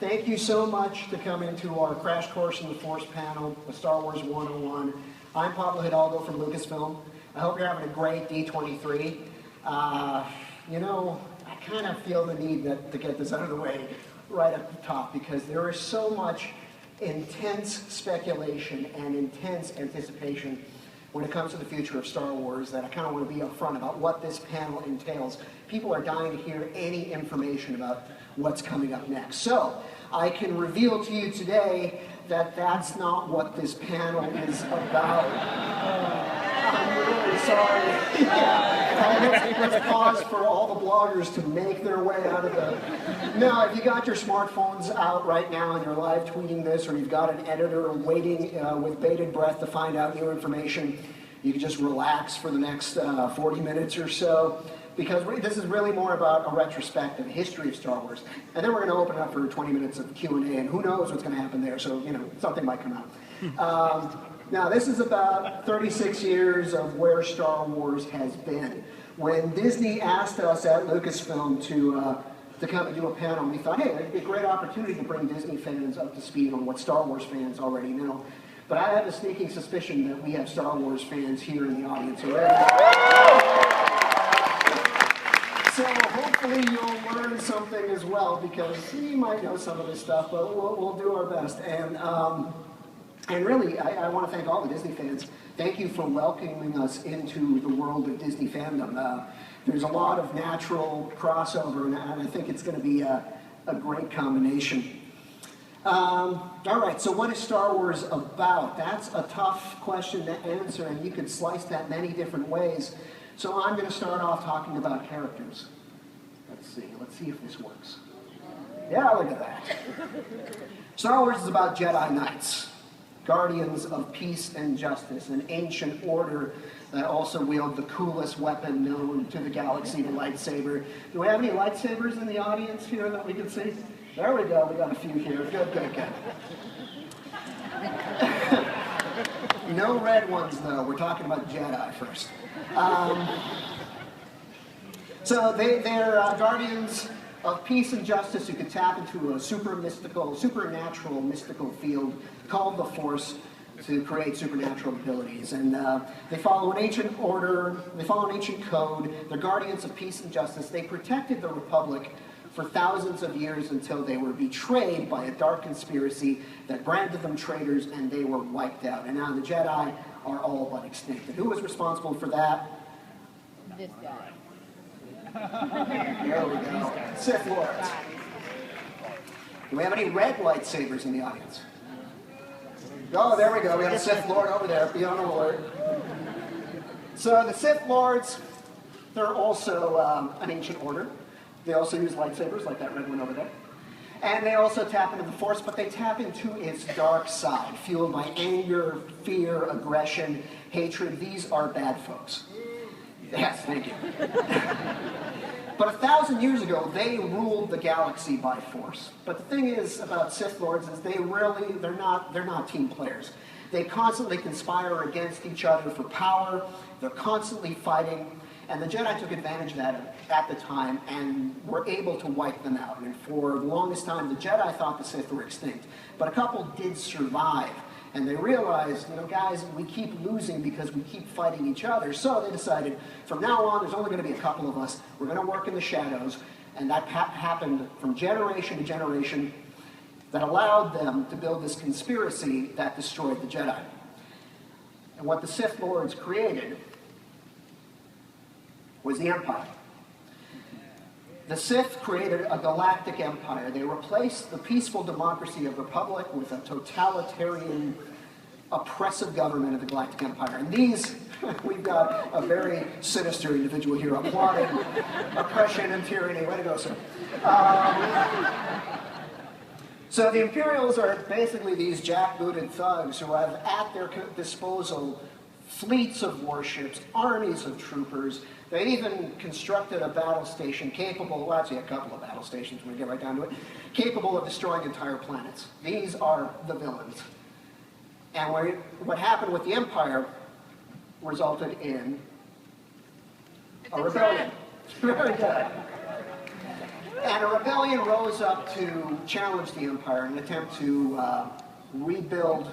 Thank you so much to come into our Crash Course in the Force panel with Star Wars 101. I'm Pablo Hidalgo from Lucasfilm. I hope you're having a great D23. You know, I kind of feel the need to get this out of the way right at the top because there is so much intense speculation and intense anticipation when it comes to the future of Star Wars that I kind of want to be upfront about what this panel entails. People are dying to hear any information about what's coming up next. So I can reveal to you today that that's not what this panel is about. I'm really sorry. Let's pause for all the bloggers to make their way out of the... Now, if you got your smartphones out right now and you're live tweeting this, or you've got an editor waiting with bated breath to find out new information, you can just relax for the next 40 minutes or so, because this is really more about a retrospective history of Star Wars. And then we're going to open it up for 20 minutes of Q&A, and who knows what's going to happen there, so, you know, something might come out. Now, this is about 36 years of where Star Wars has been. When Disney asked us at Lucasfilm to come and do a panel, we thought, hey, it'd be a great opportunity to bring Disney fans up to speed on what Star Wars fans already know. But I have a sneaking suspicion that we have Star Wars fans here in the audience already. So hopefully you'll learn something as well, because you might know some of this stuff, but we'll do our best. And really, I want to thank all the Disney fans. Thank you for welcoming us into the world of Disney fandom. There's a lot of natural crossover, and I think it's going to be a great combination. All right, so what is Star Wars about? That's a tough question to answer, and you could slice that many different ways. So I'm going to start off talking about characters. Let's see if this works. Yeah, look at that. Star Wars is about Jedi Knights, guardians of peace and justice, an ancient order that also wield the coolest weapon known to the galaxy, the lightsaber. Do we have any lightsabers in the audience here that we can see? There we go, we got a few here. Good, good, good. No red ones, though. We're talking about Jedi first. So they're guardians of peace and justice who can tap into a supernatural mystical field called the Force to create supernatural abilities. And they follow an ancient order, they follow an ancient code, they're guardians of peace and justice. They protected the Republic for thousands of years until they were betrayed by a dark conspiracy that branded them traitors and they were wiped out. And now the Jedi are all but extinct. And who was responsible for that? This guy. There we go. Sith Lords. Do we have any red lightsabers in the audience? Oh, there we go. We have a Sith Lord over there. Be on alert. So the Sith Lords, they're also an ancient order. They also use lightsabers, like that red one over there. And they also tap into the Force, but they tap into its dark side, fueled by anger, fear, aggression, hatred. These are bad folks. Yes, thank you. But 1,000 years ago, they ruled the galaxy by force. But the thing is about Sith Lords is they're not team players. They constantly conspire against each other for power. They're constantly fighting. And the Jedi took advantage of that at the time and were able to wipe them out. And for the longest time, the Jedi thought the Sith were extinct. But a couple did survive. And they realized, you know, guys, we keep losing because we keep fighting each other. So they decided, from now on, there's only going to be a couple of us. We're going to work in the shadows. And that happened from generation to generation that allowed them to build this conspiracy that destroyed the Jedi. And what the Sith Lords created was the Empire. The Sith created a galactic empire. They replaced the peaceful democracy of the Republic with a totalitarian, oppressive government of the Galactic Empire. And these, we've got a very sinister individual here applauding oppression and tyranny. Way to go, sir. So the Imperials are basically these jackbooted thugs who have at their disposal fleets of warships, armies of troopers. They even constructed a battle station capable, well, actually a couple of battle stations when we get right down to it, capable of destroying entire planets. These are the villains. And what happened with the Empire resulted in a rebellion. Very good. And a rebellion rose up to challenge the Empire in an attempt to rebuild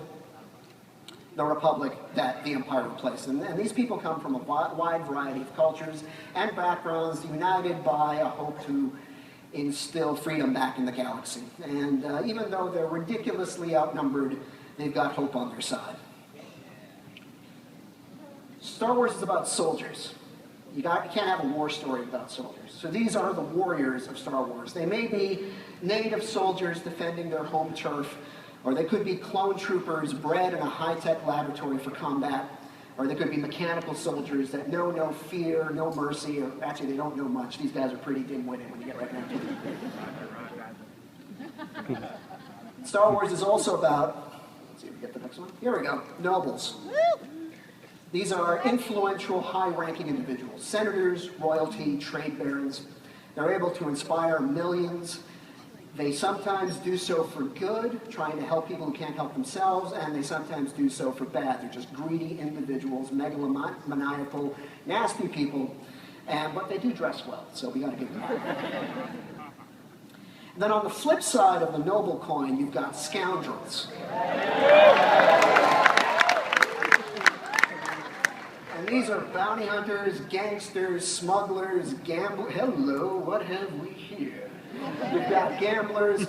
the Republic that the Empire replaced. And these people come from a wide variety of cultures and backgrounds, united by a hope to instill freedom back in the galaxy. And even though they're ridiculously outnumbered, they've got hope on their side. Star Wars is about soldiers. You can't have a war story without soldiers. So these are the warriors of Star Wars. They may be native soldiers defending their home turf, or they could be clone troopers bred in a high-tech laboratory for combat, or they could be mechanical soldiers that know no fear, no mercy, or actually they don't know much. These guys are pretty dim-witted when you get right down to it. Star Wars is also about, let's see if we get the next one. Here we go, nobles. These are influential, high-ranking individuals, senators, royalty, trade barons. They're able to inspire millions. They sometimes do so for good, trying to help people who can't help themselves, and they sometimes do so for bad. They're just greedy individuals, megalomaniacal, nasty people, but they do dress well, so we got to give them that. Then on the flip side of the noble coin, you've got scoundrels. And these are bounty hunters, gangsters, smugglers, gamblers. Hello, what have we here? We've got gamblers.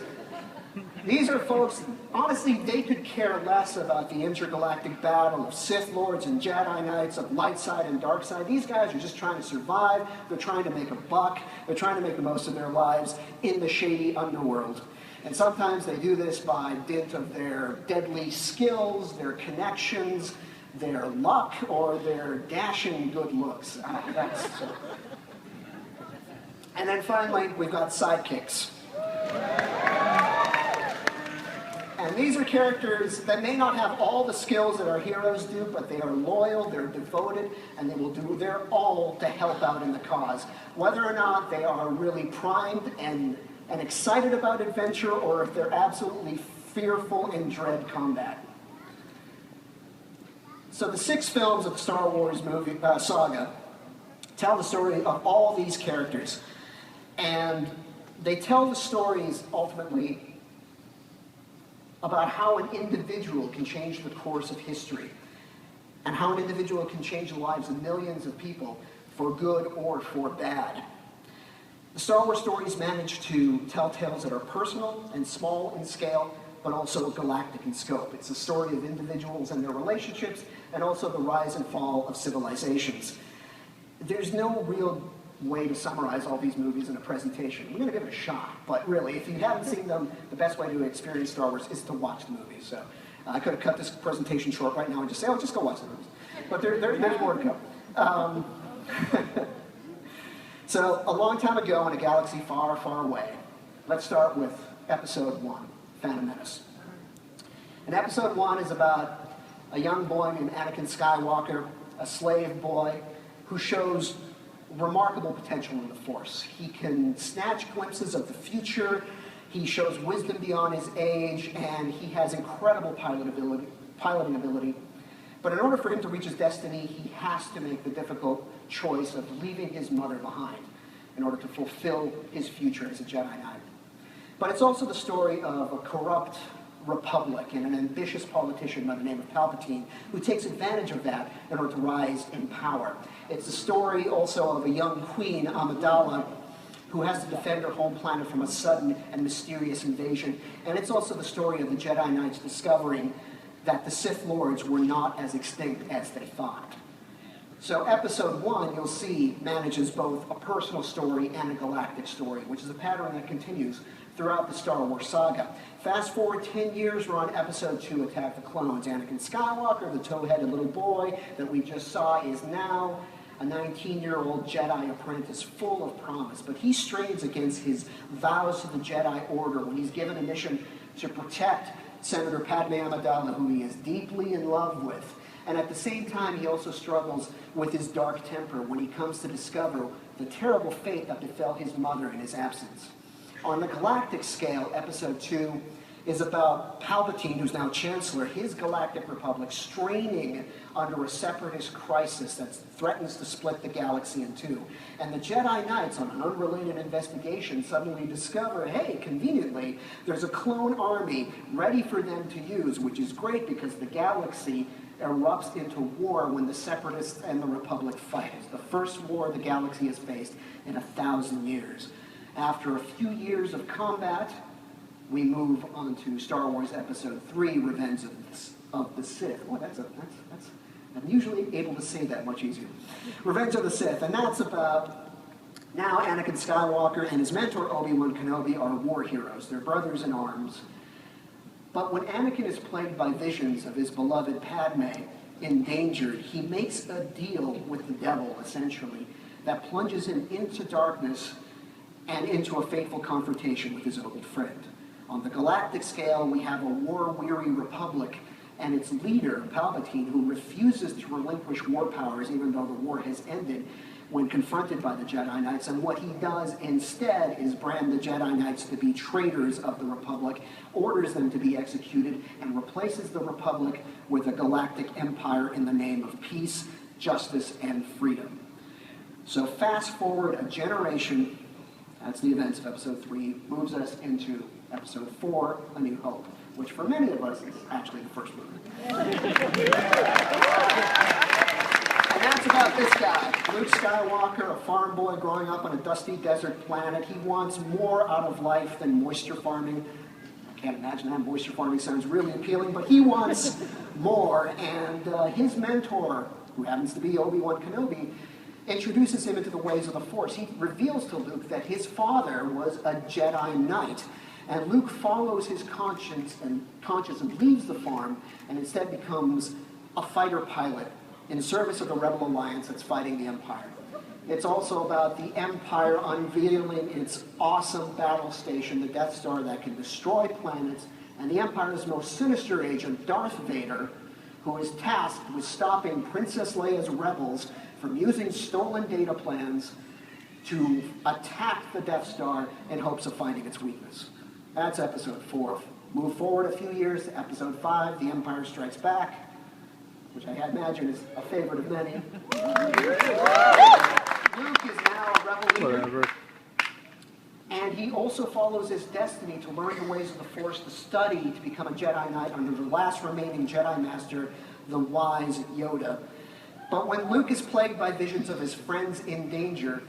These are folks, honestly, they could care less about the intergalactic battle of Sith Lords and Jedi Knights, of light side and dark side. These guys are just trying to survive. They're trying to make a buck. They're trying to make the most of their lives in the shady underworld. And sometimes they do this by dint of their deadly skills, their connections, their luck, or their dashing good looks. And then finally, we've got sidekicks. And these are characters that may not have all the skills that our heroes do, but they are loyal, they're devoted, and they will do their all to help out in the cause. Whether or not they are really primed and excited about adventure, or if they're absolutely fearful and dread combat. So the 6 films of the Star Wars movie saga tell the story of all these characters. And they tell the stories, ultimately, about how an individual can change the course of history, and how an individual can change the lives of millions of people for good or for bad. The Star Wars stories manage to tell tales that are personal and small in scale, but also galactic in scope. It's a story of individuals and their relationships, and also the rise and fall of civilizations. There's no real way to summarize all these movies in a presentation. I'm going to give it a shot, but really, if you haven't seen them, the best way to experience Star Wars is to watch the movies. So I could have cut this presentation short right now and just say, oh, just go watch the movies. But there's more to go. So a long time ago in a galaxy far, far away, let's start with Episode 1, Phantom Menace. And Episode 1 is about a young boy named Anakin Skywalker, a slave boy, who shows remarkable potential in the Force. He can snatch glimpses of the future, he shows wisdom beyond his age, and he has incredible piloting ability. But in order for him to reach his destiny, he has to make the difficult choice of leaving his mother behind in order to fulfill his future as a Jedi Knight. But it's also the story of a corrupt republic and an ambitious politician by the name of Palpatine who takes advantage of that in order to rise in power. It's the story also of a young queen, Amidala, who has to defend her home planet from a sudden and mysterious invasion. And it's also the story of the Jedi Knights discovering that the Sith Lords were not as extinct as they thought. So Episode 1, you'll see, manages both a personal story and a galactic story, which is a pattern that continues throughout the Star Wars saga. Fast forward 10 years, we're on Episode 2, Attack the Clones. Anakin Skywalker, the tow-headed little boy that we just saw, is now a 19-year-old Jedi apprentice full of promise. But he strains against his vows to the Jedi Order when he's given a mission to protect Senator Padme Amidala, who he is deeply in love with. And at the same time, he also struggles with his dark temper when he comes to discover the terrible fate that befell his mother in his absence. On the galactic scale, Episode 2 is about Palpatine, who's now Chancellor, his galactic republic, straining under a separatist crisis that threatens to split the galaxy in two. And the Jedi Knights, on an unrelated investigation, suddenly discover, hey, conveniently, there's a clone army ready for them to use, which is great because the galaxy erupts into war when the Separatists and the Republic fight. It's the first war the galaxy has faced in 1,000 years. After a few years of combat, we move on to Star Wars Episode 3, Revenge of the Sith. Oh, I'm usually able to say that much easier. Revenge of the Sith, and that's about now Anakin Skywalker and his mentor Obi-Wan Kenobi are war heroes. They're brothers in arms. But when Anakin is plagued by visions of his beloved Padme endangered, he makes a deal with the devil, essentially, that plunges him into darkness and into a fateful confrontation with his old friend. On the galactic scale, we have a war-weary republic and its leader, Palpatine, who refuses to relinquish war powers even though the war has ended when confronted by the Jedi Knights. And what he does instead is brand the Jedi Knights to be traitors of the Republic, orders them to be executed, and replaces the Republic with a galactic empire in the name of peace, justice, and freedom. So fast forward a generation, that's the events of Episode 3, moves us into Episode 4, A New Hope, which for many of us is actually the first movie. And that's about this guy, Luke Skywalker, a farm boy growing up on a dusty desert planet. He wants more out of life than moisture farming. I can't imagine that. Moisture farming sounds really appealing, but he wants more. And his mentor, who happens to be Obi-Wan Kenobi, introduces him into the ways of the Force. He reveals to Luke that his father was a Jedi Knight. And Luke follows his conscience and leaves the farm and instead becomes a fighter pilot in service of the Rebel Alliance that's fighting the Empire. It's also about the Empire unveiling its awesome battle station, the Death Star, that can destroy planets, and the Empire's most sinister agent, Darth Vader, who is tasked with stopping Princess Leia's rebels from using stolen data plans to attack the Death Star in hopes of finding its weakness. That's Episode 4. Move forward a few years to Episode 5, The Empire Strikes Back, which I imagine is a favorite of many. Luke is now a rebel leader. And he also follows his destiny to learn the ways of the Force, to study, to become a Jedi Knight under the last remaining Jedi Master, the wise Yoda. But when Luke is plagued by visions of his friends in danger,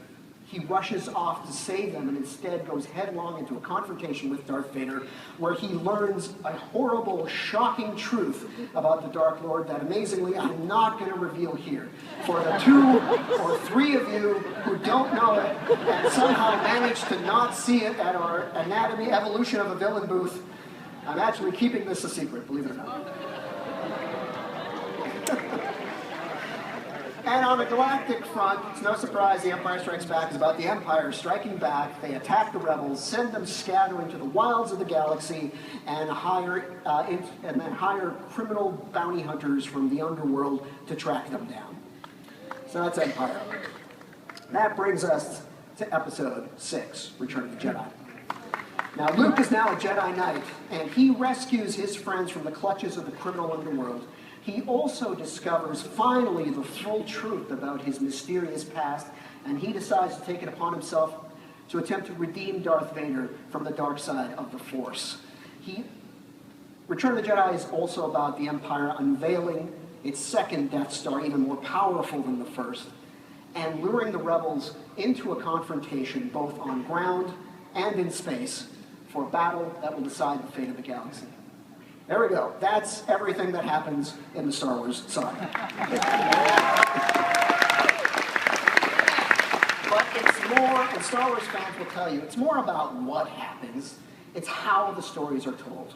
he rushes off to save them and instead goes headlong into a confrontation with Darth Vader, where he learns a horrible, shocking truth about the Dark Lord that, amazingly, I'm not going to reveal here. For the 2 or 3 of you who don't know it and somehow managed to not see it at our Anatomy Evolution of a Villain booth, I'm actually keeping this a secret, believe it or not. And on the galactic front, it's no surprise The Empire Strikes Back is about the Empire striking back. They attack the rebels, send them scattering to the wilds of the galaxy, and then hire criminal bounty hunters from the underworld to track them down. So that's Empire. That brings us to Episode 6, Return of the Jedi. Now, Luke is now a Jedi Knight, and he rescues his friends from the clutches of the criminal underworld. He also discovers, finally, the full truth about his mysterious past, and he decides to take it upon himself to attempt to redeem Darth Vader from the dark side of the Force. Return of the Jedi is also about the Empire unveiling its second Death Star, even more powerful than the first, and luring the rebels into a confrontation both on ground and in space for a battle that will decide the fate of the galaxy. There we go. That's everything that happens in the Star Wars saga. But it's more, and Star Wars fans will tell you, it's more about what happens. It's how the stories are told.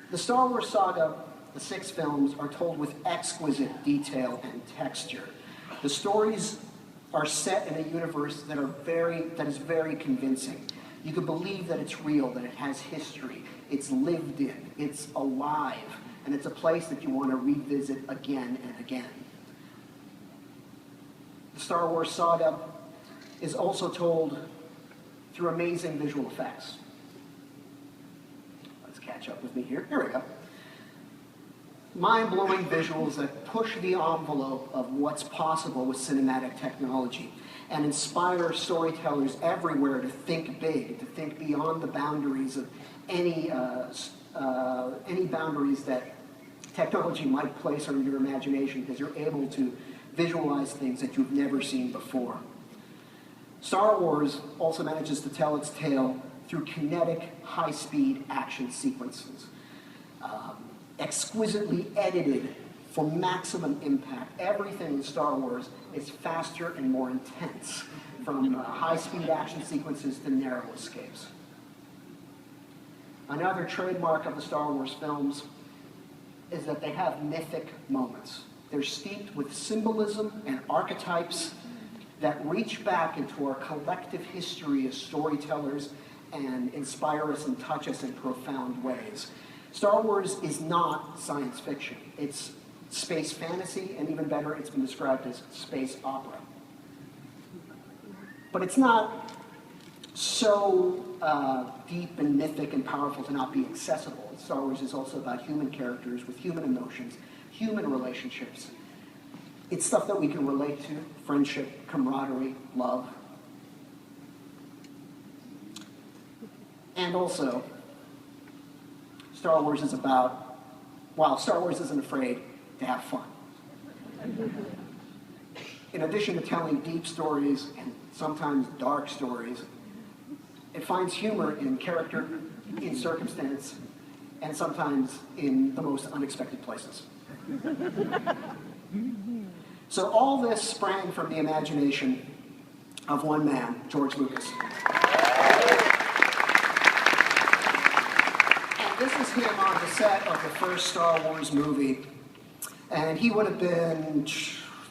The Star Wars saga, the 6 films, are told with exquisite detail and texture. The stories are set in a universe that is very convincing. You can believe that it's real, that it has history, it's lived in, it's alive, and it's a place that you want to revisit again and again. The Star Wars saga is also told through amazing visual effects. Let's catch up with me here. Here we go. Mind-blowing visuals that push the envelope of what's possible with cinematic technology and inspire storytellers everywhere to think big, to think beyond the boundaries of any boundaries that technology might place on your imagination, because you're able to visualize things that you've never seen before. Star Wars also manages to tell its tale through kinetic, high-speed action sequences, exquisitely edited for maximum impact. Everything in Star Wars is faster and more intense, from high-speed action sequences to narrow escapes. Another trademark of the Star Wars films is that they have mythic moments. They're steeped with symbolism and archetypes that reach back into our collective history as storytellers and inspire us and touch us in profound ways. Star Wars is not science fiction. It's space fantasy, and even better, it's been described as space opera. But it's not so deep and mythic and powerful to not be accessible. Star Wars is also about human characters with human emotions, human relationships. It's stuff that we can relate to: friendship, camaraderie, love. And also, Star Wars is about, while Star Wars isn't afraid to have fun. In addition to telling deep stories and sometimes dark stories, it finds humor in character, in circumstance, and sometimes in the most unexpected places. So all this sprang from the imagination of one man, George Lucas. And this is him on the set of the first Star Wars movie. And he would have been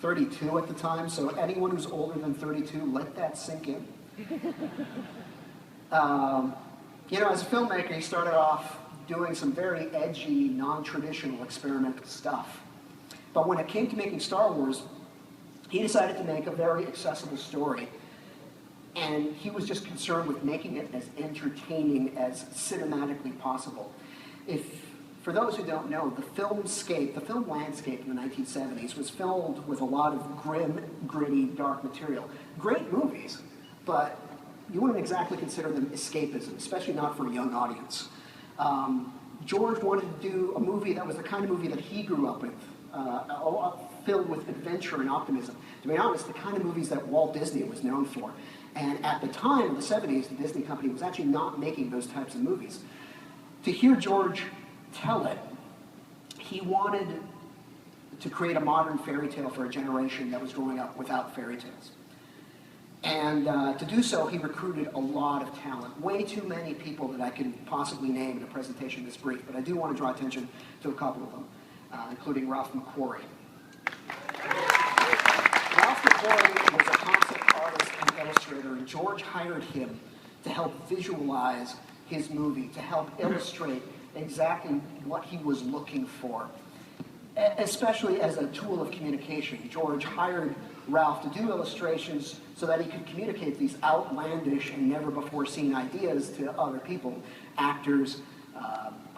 32 at the time, so anyone who's older than 32, let that sink in. As a filmmaker, he started off doing some very edgy, non-traditional experimental stuff. But when it came to making Star Wars, he decided to make a very accessible story. And he was just concerned with making it as entertaining as cinematically possible. For those who don't know, the film landscape in the 1970s was filled with a lot of grim, gritty, dark material. Great movies, but you wouldn't exactly consider them escapism, especially not for a young audience. George wanted to do a movie that was the kind of movie that he grew up with, filled with adventure and optimism. To be honest, the kind of movies that Walt Disney was known for. And at the time, in the 70s, the Disney company was actually not making those types of movies. To hear George tell it, he wanted to create a modern fairy tale for a generation that was growing up without fairy tales. And to do so, he recruited a lot of talent, way too many people that I can possibly name in a presentation this brief, but I do want to draw attention to a couple of them, including Ralph McQuarrie. Ralph McQuarrie was a concept artist and illustrator, and George hired him to help visualize his movie, to help illustrate exactly what he was looking for, especially as a tool of communication. George hired Ralph to do illustrations so that he could communicate these outlandish and never-before-seen ideas to other people, actors,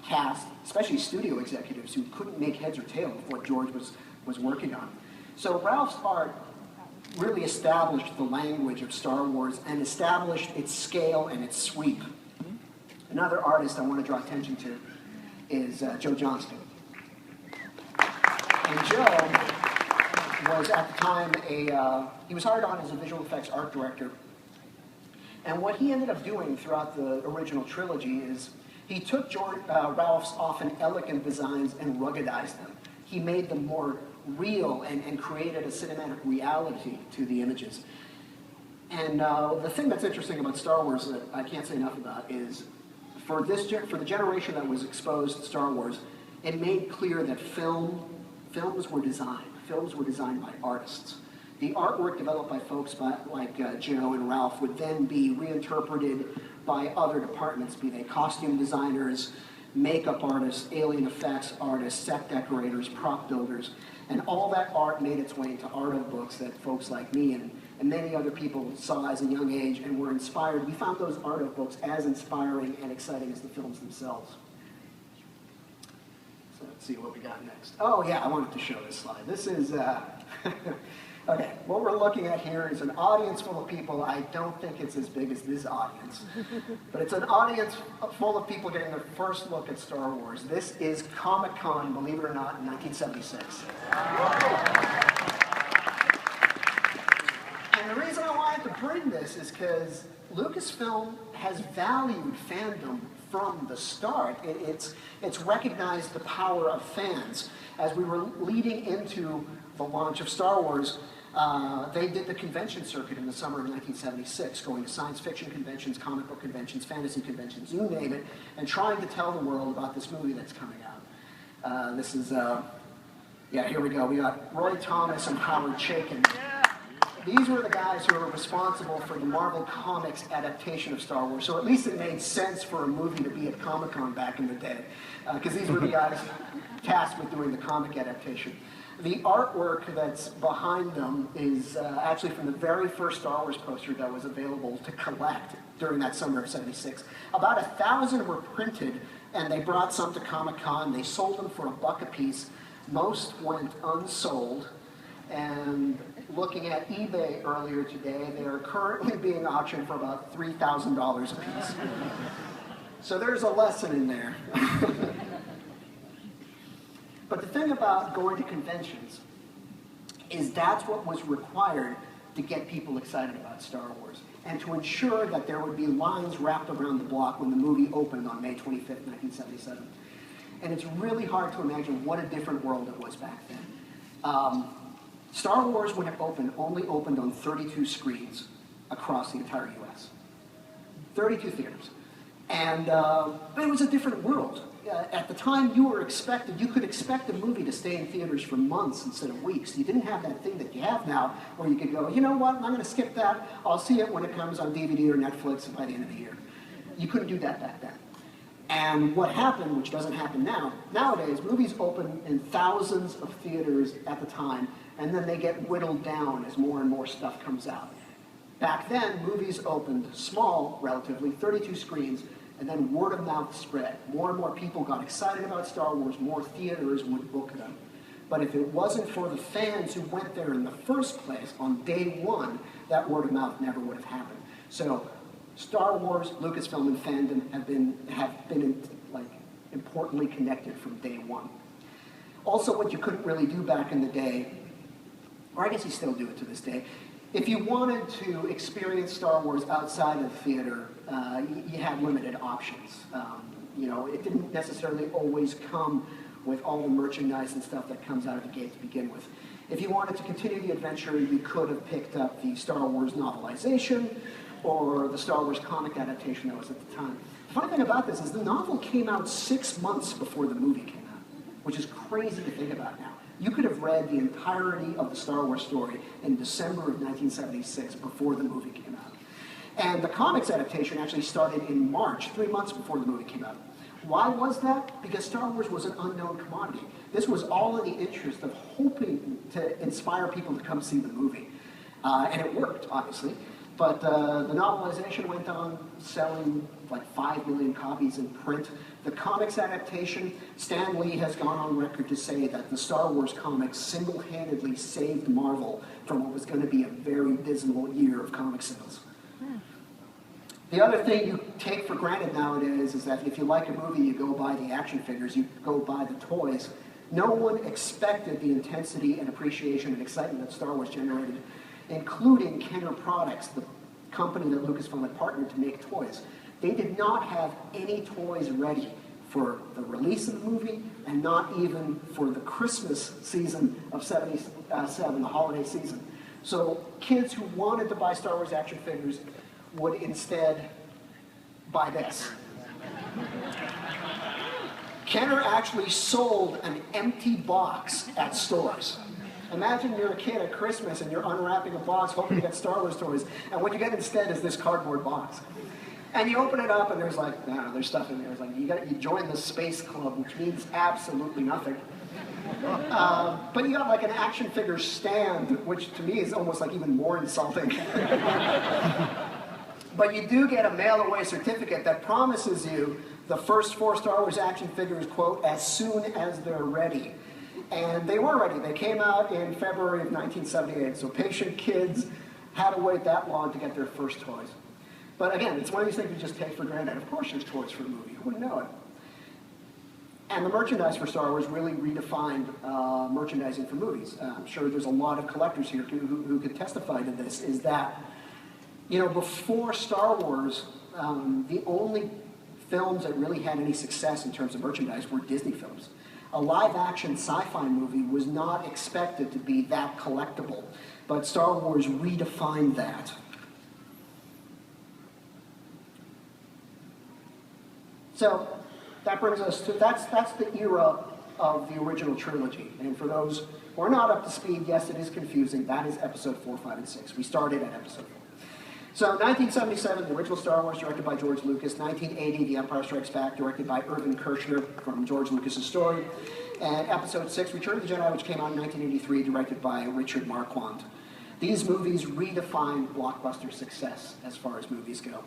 cast, especially studio executives who couldn't make heads or tails of what George was working on. So Ralph's art really established the language of Star Wars and established its scale and its sweep. Another artist I want to draw attention to is Joe Johnston. And Joe was at the time he was hired on as a visual effects art director. And what he ended up doing throughout the original trilogy is he took Ralph's often elegant designs and ruggedized them. He made them more real and created a cinematic reality to the images. And the thing that's interesting about Star Wars that I can't say enough about is for the generation that was exposed to Star Wars, it made clear that films were designed. Films were designed by artists. The artwork developed by folks like Joe and Ralph would then be reinterpreted by other departments, be they costume designers, makeup artists, alien effects artists, set decorators, prop builders, and all that art made its way into art of books that folks like me and many other people saw as a young age and were inspired. We found those art of books as inspiring and exciting as the films themselves. So let's see what we got next. Oh yeah, I wanted to show this slide. This is, okay, what we're looking at here is an audience full of people. I don't think it's as big as this audience, but it's an audience full of people getting their first look at Star Wars. This is Comic-Con, believe it or not, in 1976. And the reason I wanted to bring this is because Lucasfilm has valued fandom from the start. It's recognized the power of fans. As we were leading into the launch of Star Wars, they did the convention circuit in the summer of 1976, going to science fiction conventions, comic book conventions, fantasy conventions, you name it, and trying to tell the world about this movie that's coming out. This is, yeah, here we go. We got Roy Thomas and Howard Chaykin. These were the guys who were responsible for the Marvel Comics adaptation of Star Wars, so at least it made sense for a movie to be at Comic-Con back in the day, because these were the guys tasked with doing the comic adaptation. The artwork that's behind them is actually from the very first Star Wars poster that was available to collect during that summer of '76. About 1,000 were printed, and they brought some to Comic-Con. They sold them for $1 a piece. Most went unsold, and looking at eBay earlier today, they are currently being auctioned for about $3,000 a piece. So there's a lesson in there. But the thing about going to conventions is that's what was required to get people excited about Star Wars and to ensure that there would be lines wrapped around the block when the movie opened on May 25th, 1977. And it's really hard to imagine what a different world it was back then. Star Wars, when it opened, only opened on 32 screens across the entire U.S. 32 theaters. And but it was a different world. At the time, you could expect a movie to stay in theaters for months instead of weeks. You didn't have that thing that you have now where you could go, you know what, I'm going to skip that. I'll see it when it comes on DVD or Netflix by the end of the year. You couldn't do that back then. And what happened, which doesn't happen now, nowadays, movies open in thousands of theaters at the time, and then they get whittled down as more and more stuff comes out. Back then, movies opened small, relatively, 32 screens, and then word of mouth spread. More and more people got excited about Star Wars, more theaters would book them. But if it wasn't for the fans who went there in the first place on day one, that word of mouth never would have happened. So Star Wars, Lucasfilm, and Fandom have been like importantly connected from day one. Also, what you couldn't really do back in the day, or I guess you still do it to this day, If you wanted to experience Star Wars outside of the theater, you had limited options. You know, it didn't necessarily always come with all the merchandise and stuff that comes out of the gate to begin with. If you wanted to continue the adventure, you could have picked up the Star Wars novelization or the Star Wars comic adaptation that was at the time. The funny thing about this is the novel came out 6 months before the movie came out, which is crazy to think about now. You could have read the entirety of the Star Wars story in December of 1976 before the movie came out. And the comics adaptation actually started in March, 3 months before the movie came out. Why was that? Because Star Wars was an unknown commodity. This was all in the interest of hoping to inspire people to come see the movie. And it worked, obviously. But the novelization went on selling like 5 million copies in print. The comics adaptation, Stan Lee has gone on record to say that the Star Wars comics single-handedly saved Marvel from what was going to be a very dismal year of comic sales. The other thing you take for granted nowadays is that if you like a movie, you go buy the action figures, you go buy the toys. No one expected the intensity and appreciation and excitement that Star Wars generated, including Kenner Products, the company that Lucasfilm had partnered to make toys. They did not have any toys ready for the release of the movie, and not even for the Christmas season of '77, the holiday season. So kids who wanted to buy Star Wars action figures would instead buy this. Kenner actually sold an empty box at stores. Imagine you're a kid at Christmas and you're unwrapping a box hoping to get Star Wars toys, and what you get instead is this cardboard box. And you open it up and there's like, no, there's stuff in there. It's like, you join the Space Club, which means absolutely nothing. But you got like an action figure stand, which to me is almost like even more insulting. But you do get a mail-away certificate that promises you the first 4 Star Wars action figures, quote, as soon as they're ready. And they were ready. They came out in February of 1978. So patient kids had to wait that long to get their first toys. But again, it's one of these things you just take for granted. Of course there's toys for the movie. Who wouldn't know it? And the merchandise for Star Wars really redefined merchandising for movies. I'm sure there's a lot of collectors here who could testify to this, is that, you know, before Star Wars, the only films that really had any success in terms of merchandise were Disney films. A live-action sci-fi movie was not expected to be that collectible, but Star Wars redefined that. So that brings us to, that's the era of the original trilogy. And for those who are not up to speed, yes, it is confusing. That is episode 4, 5, and 6. We started at episode 4. So 1977, the original Star Wars, directed by George Lucas. 1980, The Empire Strikes Back, directed by Irvin Kershner from George Lucas's story. And episode 6, Return of the Jedi, which came out in 1983, directed by Richard Marquand. These movies redefined blockbuster success as far as movies go.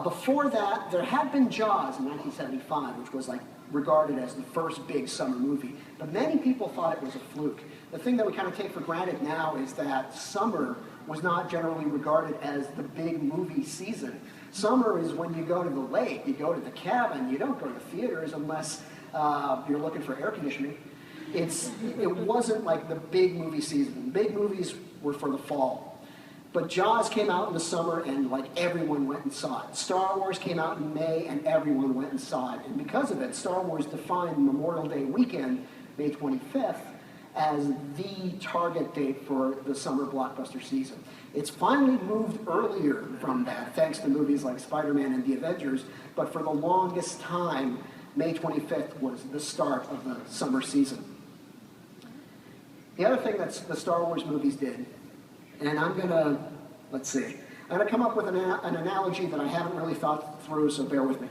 Before that, there had been Jaws in 1975, which was like regarded as the first big summer movie. But many people thought it was a fluke. The thing that we kind of take for granted now is that summer was not generally regarded as the big movie season. Summer is when you go to the lake, you go to the cabin, you don't go to theaters unless you're looking for air conditioning. It wasn't like the big movie season. Big movies were for the fall. But Jaws came out in the summer and like everyone went and saw it. Star Wars came out in May and everyone went and saw it. And because of it, Star Wars defined Memorial Day weekend, May 25th, as the target date for the summer blockbuster season. It's finally moved earlier from that, thanks to movies like Spider-Man and The Avengers, but for the longest time, May 25th was the start of the summer season. The other thing that the Star Wars movies did, and I'm gonna come up with an analogy that I haven't really thought through, so bear with me.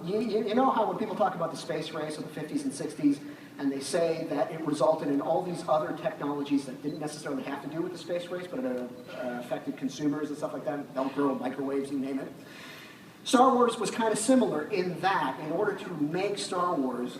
You know how when people talk about the space race of the 50s and 60s, and they say that it resulted in all these other technologies that didn't necessarily have to do with the space race, but it affected consumers and stuff like that, Velcro, microwaves, you name it. Star Wars was kind of similar in that, in order to make Star Wars,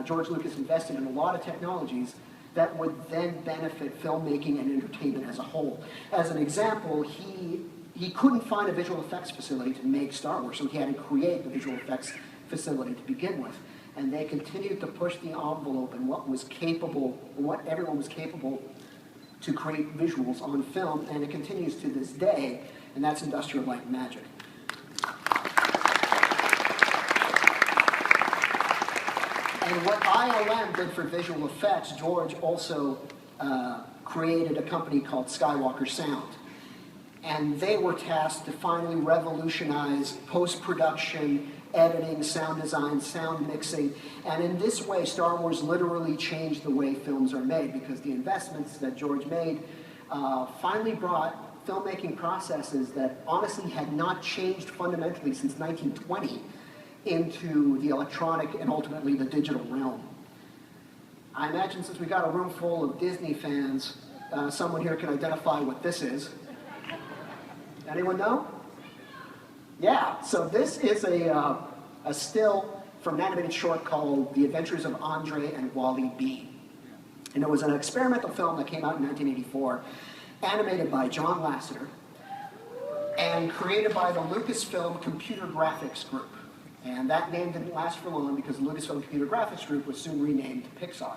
George Lucas invested in a lot of technologies that would then benefit filmmaking and entertainment as a whole. As an example, he couldn't find a visual effects facility to make Star Wars, so he had to create the visual effects facility to begin with. And they continued to push the envelope in what everyone was capable to create visuals on film, and it continues to this day, and that's Industrial Light and Magic. And what ILM did for visual effects, George also created a company called Skywalker Sound. And they were tasked to finally revolutionize post-production, editing, sound design, sound mixing. And in this way, Star Wars literally changed the way films are made, because the investments that George made finally brought filmmaking processes that honestly had not changed fundamentally since 1920 into the electronic and ultimately the digital realm. I imagine since we got a room full of Disney fans, someone here can identify what this is. Anyone know? Yeah, so this is a still from an animated short called The Adventures of Andre and Wally B. And it was an experimental film that came out in 1984, animated by John Lasseter, and created by the Lucasfilm Computer Graphics Group. And that name didn't last for long because the Lucasfilm Computer Graphics Group was soon renamed Pixar.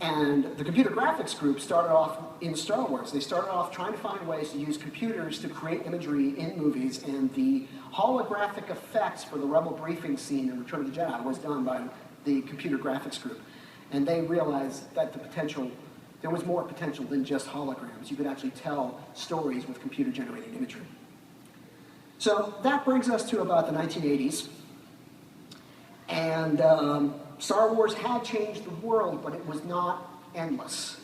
And the Computer Graphics Group started off in Star Wars. They started off trying to find ways to use computers to create imagery in movies, and the holographic effects for the Rebel briefing scene in Return of the Jedi was done by the Computer Graphics Group. And they realized that there was more potential than just holograms. You could actually tell stories with computer-generated imagery. So that brings us to about the 1980s. And Star Wars had changed the world, but it was not endless.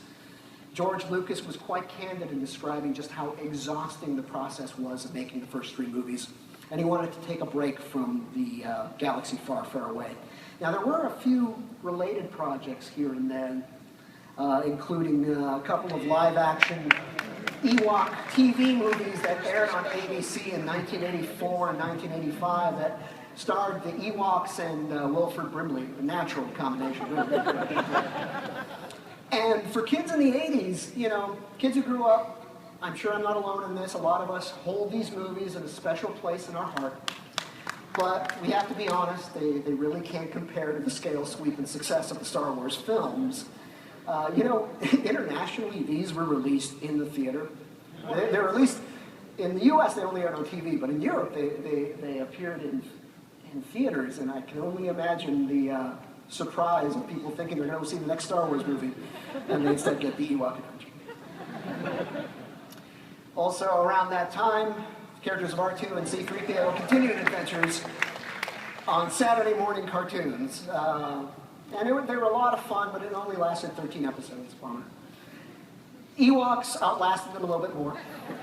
George Lucas was quite candid in describing just how exhausting the process was of making the first 3 movies. And he wanted to take a break from the galaxy far, far away. Now, there were a few related projects here and then, including a couple of live-action Ewok TV movies that aired on ABC in 1984 and 1985 that starred the Ewoks and Wilford Brimley, a natural combination. And for kids in the 80s, you know, kids who grew up, I'm sure I'm not alone in this, a lot of us hold these movies in a special place in our heart. But we have to be honest, they really can't compare to the scale, sweep, and success of the Star Wars films. You know, internationally, these were released in the theater. They're released, in the US, they only aired on TV, but in Europe, they appeared in theaters, and I can only imagine the surprise of people thinking they're going to see the next Star Wars movie, and they instead get the Ewok Adventure. Also, around that time, characters of R2 and C-3PO continued adventures on Saturday morning cartoons. And they were a lot of fun, but it only lasted 13 episodes. Bummer. Ewoks outlasted them a little bit more.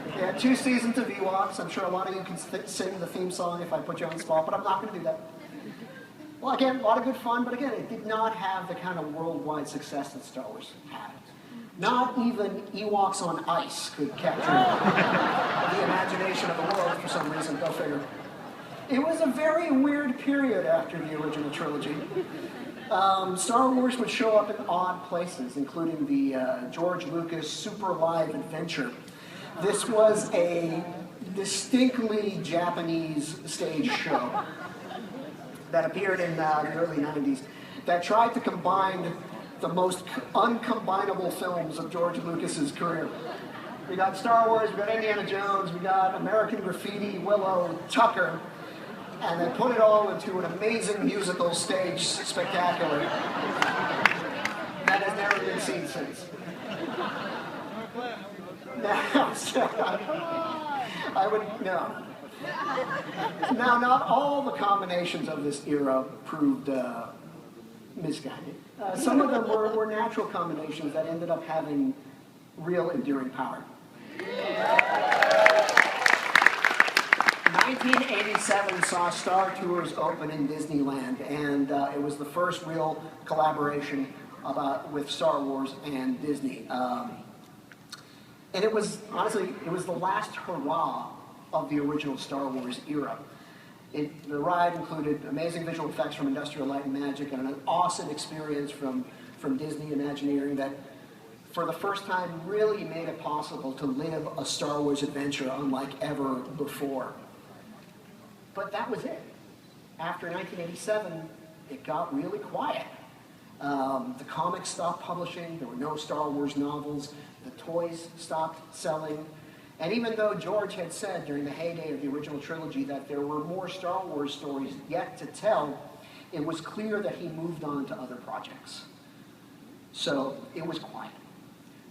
They had 2 seasons of Ewoks. I'm sure a lot of you can sing the theme song if I put you on the spot, but I'm not going to do that. Well, again, a lot of good fun, but again, it did not have the kind of worldwide success that Star Wars had. Not even Ewoks on ice could capture the imagination of the world for some reason, go figure. It was a very weird period after the original trilogy. Star Wars would show up in odd places, including the George Lucas Super Live Adventure. This was a distinctly Japanese stage show that appeared in the early 90s that tried to combine the most uncombinable films of George Lucas's career. We got Star Wars, we got Indiana Jones, we got American Graffiti, Willow, Tucker, and they put it all into an amazing musical stage spectacular that has never been seen since. No. Now, not all the combinations of this era proved misguided. Some of them were natural combinations that ended up having real enduring power. 1987 saw Star Tours open in Disneyland, and it was the first real collaboration with Star Wars and Disney. And it was, honestly, it was the last hurrah of the original Star Wars era. The ride included amazing visual effects from Industrial Light and Magic and an awesome experience from Disney Imagineering that, for the first time, really made it possible to live a Star Wars adventure unlike ever before. But that was it. After 1987, it got really quiet. The comics stopped publishing. There were no Star Wars novels. The toys stopped selling. And even though George had said during the heyday of the original trilogy that there were more Star Wars stories yet to tell, it was clear that he moved on to other projects. So it was quiet.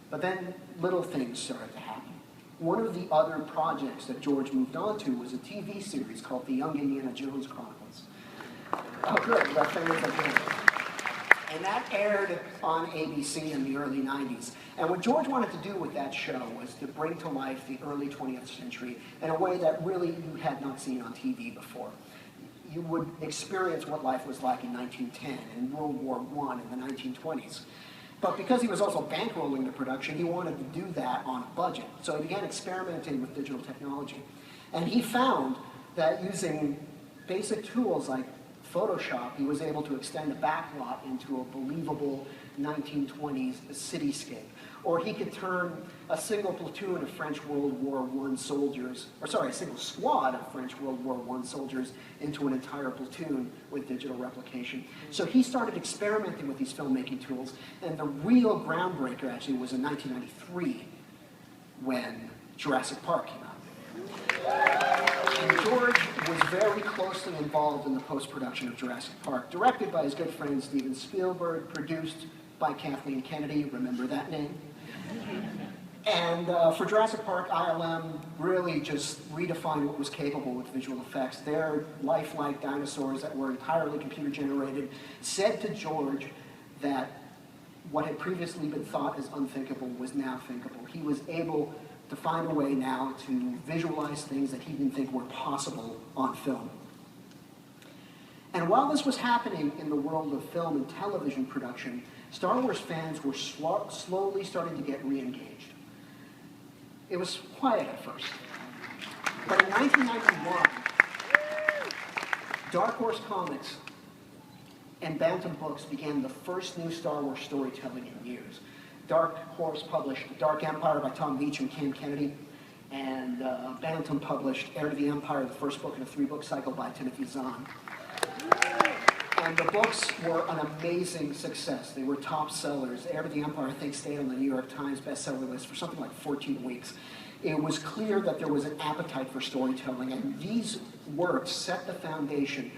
But then little things started to happen. One of the other projects that George moved on to was a TV series called The Young Indiana Jones Chronicles. Oh, good. That fans of and that aired on ABC in the early 90s. And what George wanted to do with that show was to bring to life the early 20th century in a way that really you had not seen on TV before. You would experience what life was like in 1910 and World War I in the 1920s. But because he was also bankrolling the production, he wanted to do that on a budget. So he began experimenting with digital technology. And he found that using basic tools like Photoshop, he was able to extend a backlot into a believable 1920s cityscape. Or he could turn a single platoon of French World War I soldiers, or sorry, a single squad of French World War I soldiers into an entire platoon with digital replication. So he started experimenting with these filmmaking tools, and the real groundbreaker actually was in 1993 when Jurassic Park came out. And George was very closely involved in the post-production of Jurassic Park, directed by his good friend Steven Spielberg, produced by Kathleen Kennedy, remember that name? And for Jurassic Park, ILM really just redefined what was capable with visual effects. Their lifelike dinosaurs that were entirely computer-generated said to George that what had previously been thought as unthinkable was now thinkable. He was able to find a way now to visualize things that he didn't think were possible on film. And while this was happening in the world of film and television production, Star Wars fans were slowly starting to get re-engaged. It was quiet at first. But in 1991, Dark Horse Comics and Bantam Books began the first new Star Wars storytelling in years. Dark Horse published Dark Empire by Tom Beach and Cam Kennedy, and Bantam published Heir to the Empire, the first book in a 3-book cycle by Timothy Zahn. And the books were an amazing success. They were top sellers. Heir to the Empire, I think, stayed on the New York Times bestseller list for something like 14 weeks. It was clear that there was an appetite for storytelling, and these works set the foundation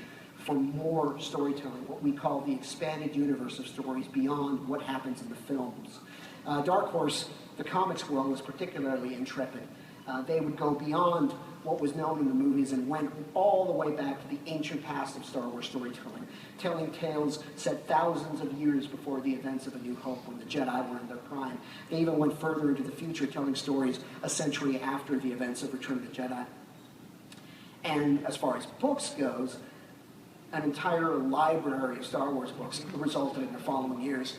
for more storytelling, what we call the expanded universe of stories beyond what happens in the films. Dark Horse, the comics world, was particularly intrepid. They would go beyond what was known in the movies and went all the way back to the ancient past of Star Wars storytelling, telling tales set thousands of years before the events of A New Hope when the Jedi were in their prime. They even went further into the future, telling stories a century after the events of Return of the Jedi. And as far as books goes, an entire library of Star Wars books resulted in the following years.